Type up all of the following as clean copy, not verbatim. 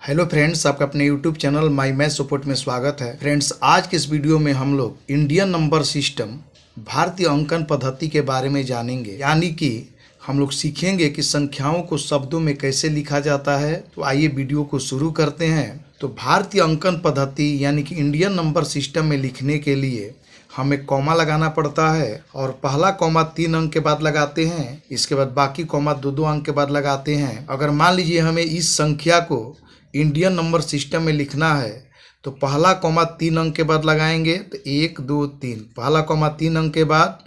Hello friends, आपका अपने YouTube channel my math support में स्वागत है। फ्रेंड्स, आज के इस वीडियो में हम लोग इंडियन नंबर सिस्टम भारतीय अंकन पद्धति के बारे में जानेंगे। यानी कि हम लोग सीखेंगे कि संख्याओं को शब्दों में कैसे लिखा जाता है। तो आइए वीडियो को शुरू करते हैं। तो भारतीय अंकन पद्धति यानी कि इंडियन नंबर सिस्टम में लिखने के लिए हमें कॉमा लगाना पड़ता है और पहला कॉमा 3 अंक के बाद लगाते हैं, इसके बाद बाकी कॉमा 2-2 अंक के बाद लगाते हैं। अगर मान लीजिए हमें इस संख्या को इंडियन नंबर सिस्टम में लिखना है तो पहला कॉमा 3 अंक के बाद लगाएंगे, तो 1 2 3 पहला कॉमा 3 अंक के बाद,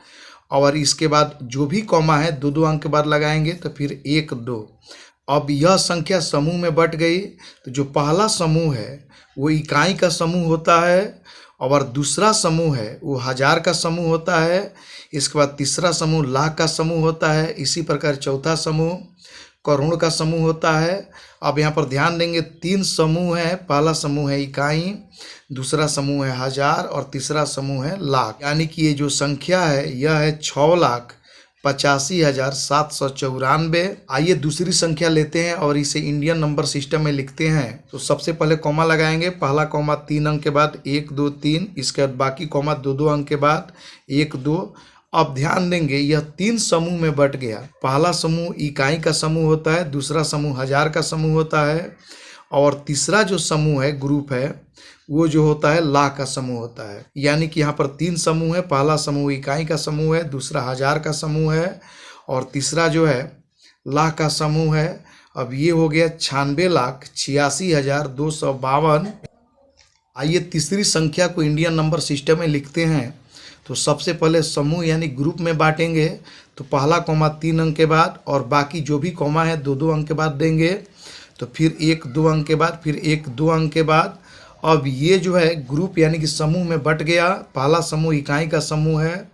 और इसके बाद जो भी कॉमा है 2-2 अंक के बाद लगाएंगे, तो फिर 1 2। अब यह संख्या समूह में बट गई। तो जो पहला समूह है वो इकाई का समूह होता है और दूसरा समूह है वो हजार का समूह होता है। इसके बाद तीसरा समूह लाख का समूह होता है। इसी प्रकार चौथा समूह करोड़ का समूह होता है। अब यहाँ पर ध्यान देंगे 3 समूह है। पहला समूह है इकाई, दूसरा समूह है हजार और तीसरा समूह है लाख। यानी कि ये जो संख्या है यह है 6,85,794। आइए दूसरी संख्या लेते हैं और इसे इंडियन नंबर सिस्टम में लिखते हैं। तो सबसे पहले कॉमा लगाएंगे, पहला कॉमा 3 अंक के बाद 1 2 3, इसके बाद बाकी कॉमा 2-2 अंक के बाद 1 2। अब ध्यान देंगे यह 3 समूह में बट गया। पहला समूह इकाई का समूह होता है, दूसरा समूह हजार का समूह होता है और तीसरा जो समूह है ग्रुप है वो जो होता है लाख का समूह होता है। यानी कि यहाँ पर 3 समूह है। पहला समूह इकाई का समूह है, दूसरा हजार का समूह है और तीसरा जो है लाख का समूह है। अब ये हो गया 96,86,252। आइए तीसरी संख्या को इंडियन नंबर सिस्टम में लिखते हैं। तो सबसे पहले समूह यानी ग्रुप में बांटेंगे। तो पहला कॉमा 3 अंक के बाद और बाकी जो भी कॉमा है 2-2 अंक के बाद देंगे, तो फिर 1-2 अंक के बाद, फिर 1-2 अंक के बाद। अब ये जो है ग्रुप यानी कि समूह में बट गया। पहला समूह इकाई का समूह है,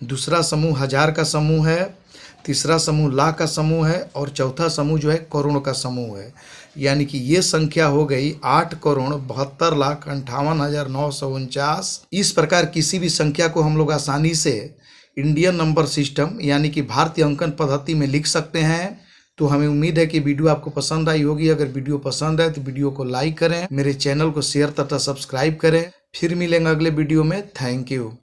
दूसरा समूह हजार का समूह है, तीसरा समूह लाख का समूह है और चौथा समूह जो है करोड़ का समूह है। यानी कि ये संख्या हो गई 8,72,58,949। इस प्रकार किसी भी संख्या को हम लोग आसानी से इंडियन नंबर सिस्टम यानी कि भारतीय अंकन पद्धति में लिख सकते हैं। तो हमें उम्मीद है कि वीडियो आपको पसंद आई होगी। अगर वीडियो पसंद है तो वीडियो को लाइक करें, मेरे चैनल को शेयर तथा सब्सक्राइब करें। फिर मिलेंगे अगले वीडियो में। Thank you.